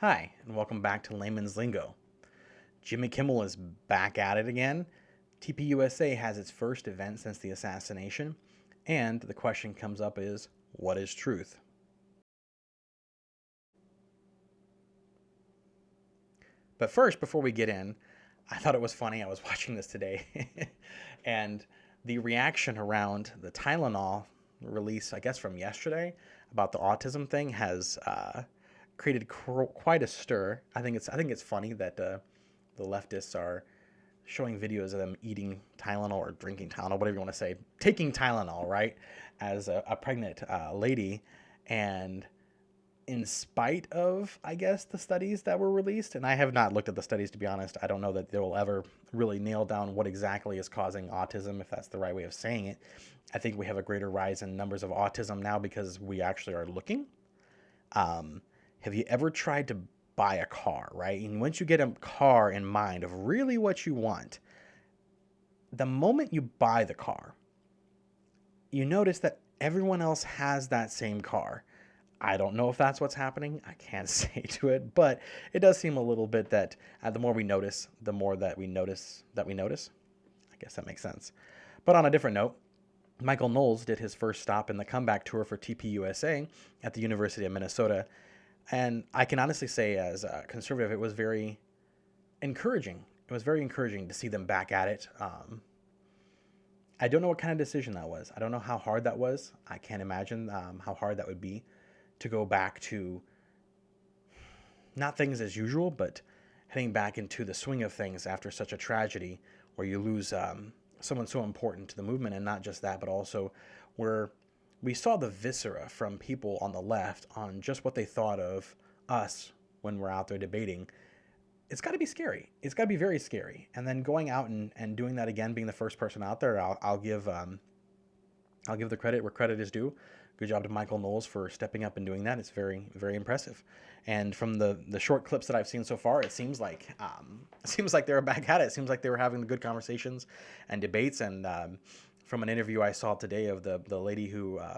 Hi, and welcome back to Layman's Lingo. Jimmy Kimmel is back at it again. TPUSA has its first event since the assassination, and the question comes up is, what is truth? But first, before we get in, I thought it was funny. I was watching this today, and the reaction around the Tylenol release, I guess from yesterday, about the autism thing has created quite a stir. I think it's funny that the leftists are showing videos of them eating Tylenol or drinking Tylenol, whatever you want to say, taking Tylenol, right, as a pregnant lady, and in spite of, I guess, the studies that were released, and I have not looked at the studies to be honest. I don't know that they will ever really nail down what exactly is causing autism, if that's the right way of saying it. I think we have a greater rise in numbers of autism now because we actually are looking. Have you ever tried to buy a car, right? And once you get a car in mind of really what you want, the moment you buy the car, you notice that everyone else has that same car. I don't know if that's what's happening. I can't say to it, but it does seem a little bit that the more we notice, the more that we notice that we notice. I guess that makes sense. But on a different note, Michael Knowles did his first stop in the comeback tour for TPUSA at the University of Minnesota. And I can honestly say, as a conservative, it was very encouraging. It was very encouraging to see them back at it. I don't know what kind of decision that was. I don't know how hard that was. I can't imagine how hard that would be to go back to not things as usual, but heading back into the swing of things after such a tragedy where you lose someone so important to the movement. And not just that, but also where we saw the viscera from people on the left on just what they thought of us when we're out there debating. It's got to be scary. It's got to be very scary. And then going out and doing that again, being the first person out there, I'll give the credit where credit is due. Good job to Michael Knowles for stepping up and doing that. It's very, very impressive. And from the short clips that I've seen so far, it seems like they were back at it. It seems like they were having good conversations and debates. And from an interview I saw today of the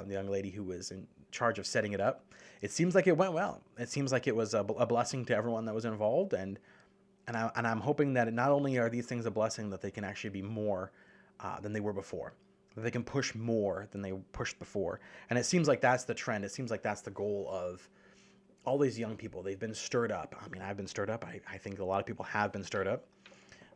young lady who was in charge of setting it up, it seems like it went well. It seems like it was a blessing to everyone that was involved. And I'm hoping that not only are these things a blessing, that they can actually be more than they were before. That they can push more than they pushed before. And it seems like that's the trend. It seems like that's the goal of all these young people. They've been stirred up. I mean, I've been stirred up. I think a lot of people have been stirred up.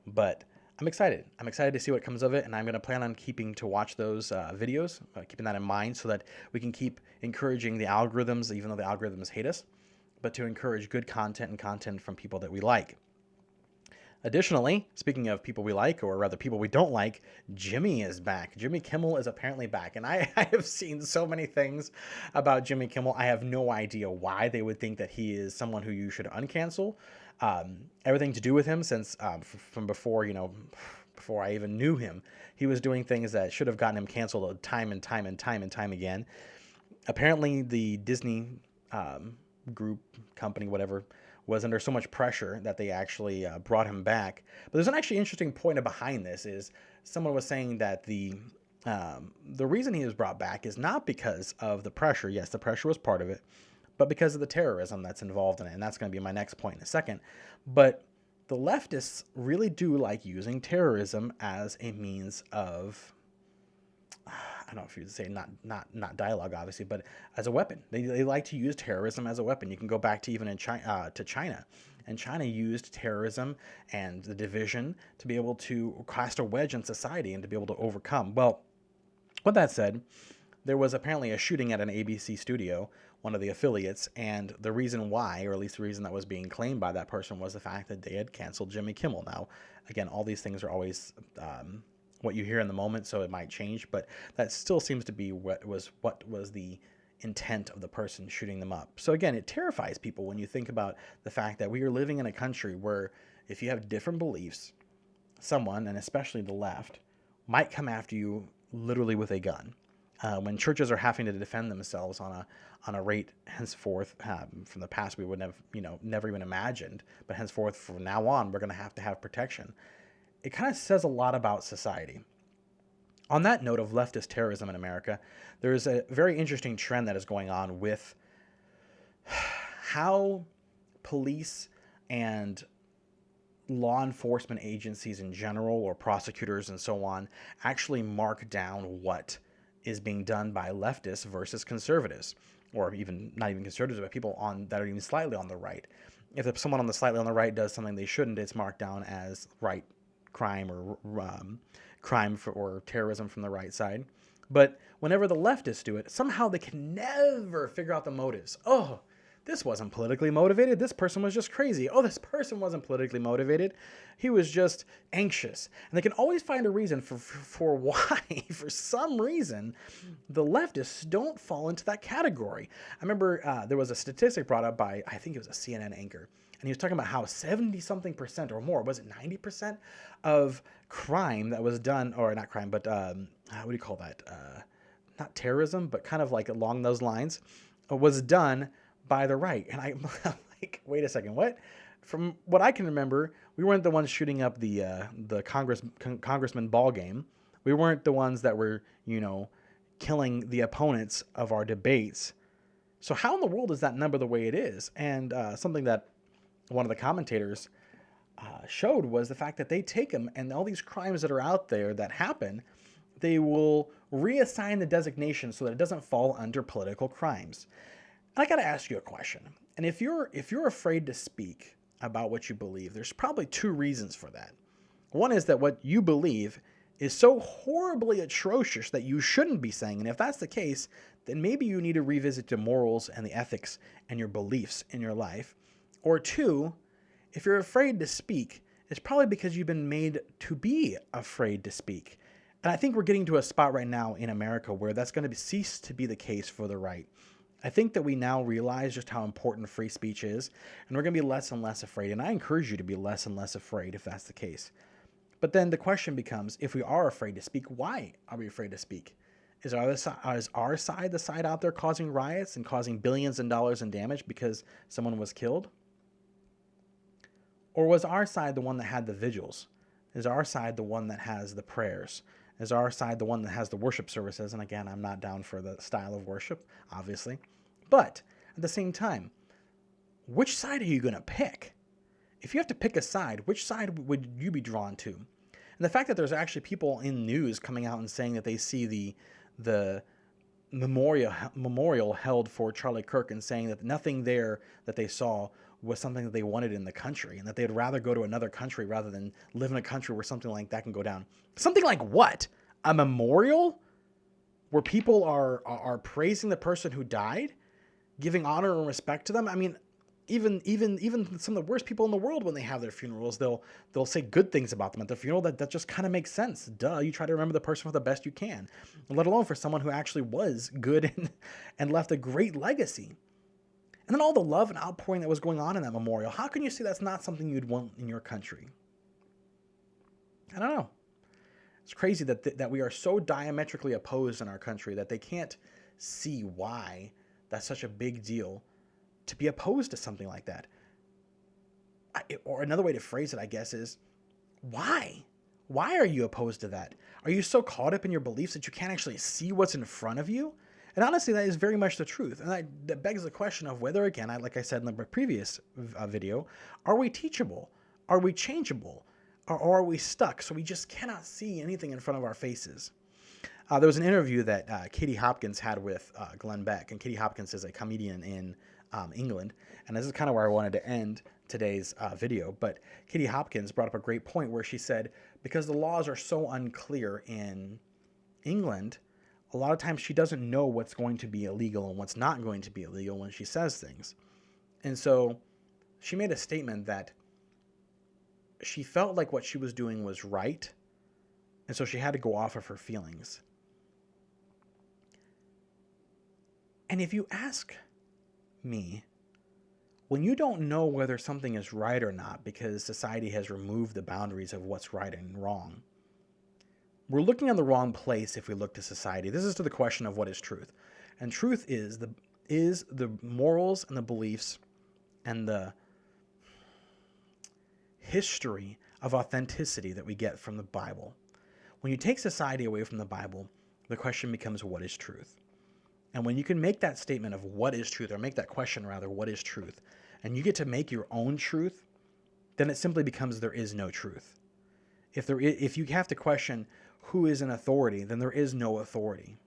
But I'm excited. I'm excited to see what comes of it. And I'm going to plan on keeping to watch those videos, keeping that in mind so that we can keep encouraging the algorithms, even though the algorithms hate us, but to encourage good content and content from people that we like. Additionally, speaking of people we like, or rather people we don't like, Jimmy is back. Jimmy Kimmel is apparently back. And I have seen so many things about Jimmy Kimmel. I have no idea why they would think that he is someone who you should uncancel. Everything to do with him since from before, before I even knew him, he was doing things that should have gotten him canceled time and time and time and time again. Apparently, the Disney group, company, whatever, was under so much pressure that they actually brought him back. But there's an actually interesting point behind this is someone was saying that the reason he was brought back is not because of the pressure. Yes, the pressure was part of it, but because of the terrorism that's involved in it. And that's going to be my next point in a second. But the leftists really do like using terrorism as a means of, I don't know if you'd say not dialogue, obviously, but as a weapon. They like to use terrorism as a weapon. You can go back to even in China, and China used terrorism and the division to be able to cast a wedge in society and to be able to overcome. Well, with that said, there was apparently a shooting at an ABC studio, one of the affiliates, and the reason why, or at least the reason that was being claimed by that person, was the fact that they had canceled Jimmy Kimmel. Now, again, all these things are always what you hear in the moment, so it might change, but that still seems to be what was the intent of the person shooting them up. So again, it terrifies people when you think about the fact that we are living in a country where if you have different beliefs, someone, and especially the left, might come after you literally with a gun. When churches are having to defend themselves on a rate henceforth from the past we would have never even imagined, but henceforth from now on we're going to have protection. It kind of says a lot about society. On that note of leftist terrorism in America, there is a very interesting trend that is going on with how police and law enforcement agencies in general, or prosecutors and so on, actually mark down what is being done by leftists versus conservatives, or even not even conservatives, but people on that are even slightly on the right. If someone on the slightly on the right does something they shouldn't, it's marked down as right crime, or or terrorism from the right side. But whenever the leftists do it, somehow they can never figure out the motives. Oh, this wasn't politically motivated. This person was just crazy. Oh, this person wasn't politically motivated. He was just anxious. And they can always find a reason for why, for some reason, the leftists don't fall into that category. I remember there was a statistic brought up by, I think it was a CNN anchor, and he was talking about how 70-something% or more, was it 90% of crime that was done, or not crime, but what do you call that? Not terrorism, but kind of like along those lines, was done by the right. And I'm like, wait a second, what? From what I can remember, we weren't the ones shooting up the congressman ball game. We weren't the ones that were, killing the opponents of our debates. So how in the world is that number the way it is? And something that one of the commentators showed was the fact that they take them, and all these crimes that are out there that happen, they will reassign the designation so that it doesn't fall under political crimes. And I got to ask you a question. And if you're afraid to speak about what you believe, there's probably two reasons for that. One is that what you believe is so horribly atrocious that you shouldn't be saying. And if that's the case, then maybe you need to revisit the morals and the ethics and your beliefs in your life. Or two, if you're afraid to speak, it's probably because you've been made to be afraid to speak. And I think we're getting to a spot right now in America where that's going to cease to be the case for the right. I think that we now realize just how important free speech is, and we're going to be less and less afraid. And I encourage you to be less and less afraid if that's the case. But then the question becomes, if we are afraid to speak, why are we afraid to speak? Is our side the side out there causing riots and causing billions of dollars in damage because someone was killed? Or was our side the one that had the vigils? Is our side the one that has the prayers? Is our side the one that has the worship services? And again, I'm not down for the style of worship, obviously. But at the same time, which side are you going to pick? If you have to pick a side, which side would you be drawn to? And the fact that there's actually people in news coming out and saying that they see the memorial held for Charlie Kirk, and saying that nothing there that they saw was something that they wanted in the country, and that they'd rather go to another country rather than live in a country where something like that can go down. Something like what? A memorial where people are praising the person who died, giving honor and respect to them? I mean, even some of the worst people in the world, when they have their funerals, they'll say good things about them at the funeral. That just kind of makes sense. Duh, you try to remember the person for the best you can, let alone for someone who actually was good and left a great legacy. And then all the love and outpouring that was going on in that memorial. How can you say that's not something you'd want in your country? I don't know. It's crazy that we are so diametrically opposed in our country that they can't see why that's such a big deal to be opposed to something like that. Or another way to phrase it, I guess, is why? Why are you opposed to that? Are you so caught up in your beliefs that you can't actually see what's in front of you? And honestly, that is very much the truth. And that begs the question of whether, again, like I said in the previous video, are we teachable? Are we changeable? Or are we stuck so we just cannot see anything in front of our faces? There was an interview that Katie Hopkins had with Glenn Beck. And Katie Hopkins is a comedian in England. And this is kind of where I wanted to end today's video. But Katie Hopkins brought up a great point where she said, because the laws are so unclear in England, a lot of times she doesn't know what's going to be illegal and what's not going to be illegal when she says things. And so she made a statement that she felt like what she was doing was right, and so she had to go off of her feelings. And if you ask me, when you don't know whether something is right or not because society has removed the boundaries of what's right and wrong, we're looking in the wrong place if we look to society. This is to the question of what is truth. And truth is the morals and the beliefs and the history of authenticity that we get from the Bible. When you take society away from the Bible, the question becomes, what is truth? And when you can make that statement of what is truth, or make that question rather, what is truth, and you get to make your own truth, then it simply becomes there is no truth. If you have to question who is an authority, then there is no authority.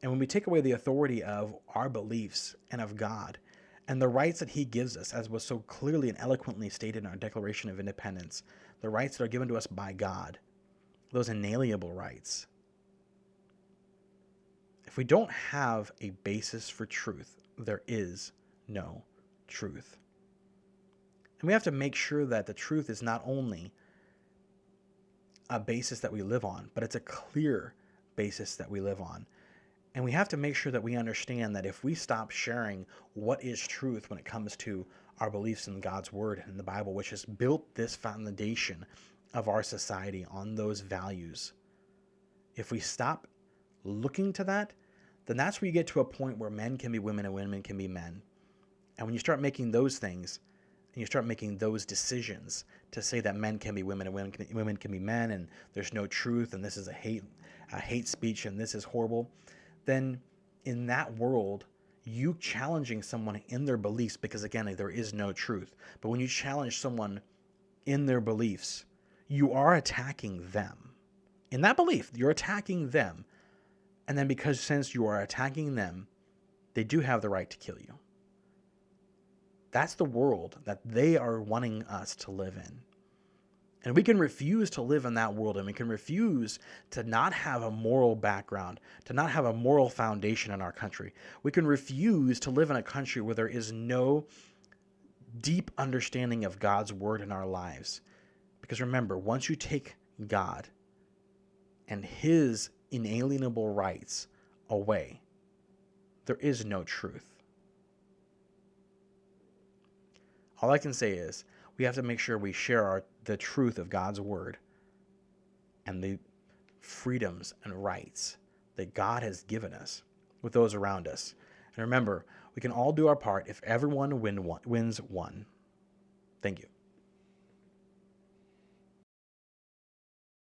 And when we take away the authority of our beliefs and of God and the rights that he gives us, as was so clearly and eloquently stated in our Declaration of Independence, the rights that are given to us by God, those inalienable rights. If we don't have a basis for truth, there is no truth. And we have to make sure that the truth is not only a basis that we live on, but it's a clear basis that we live on. And we have to make sure that we understand that if we stop sharing what is truth when it comes to our beliefs in God's word and in the Bible, which has built this foundation of our society on those values, if we stop looking to that, then that's where you get to a point where men can be women and women can be men. And when you start making those things, and you start making those decisions to say that men can be women and women can be men, and there's no truth, and this is a hate speech, and this is horrible, then in that world, you challenging someone in their beliefs, because again, there is no truth. But when you challenge someone in their beliefs, you are attacking them. In that belief, you're attacking them. And then because since you are attacking them, they do have the right to kill you. That's the world that they are wanting us to live in. And we can refuse to live in that world, and we can refuse to not have a moral background, to not have a moral foundation in our country. We can refuse to live in a country where there is no deep understanding of God's word in our lives. Because remember, once you take God and his inalienable rights away, there is no truth. All I can say is we have to make sure we share the truth of God's word and the freedoms and rights that God has given us with those around us. And remember, we can all do our part if everyone wins one. Thank you.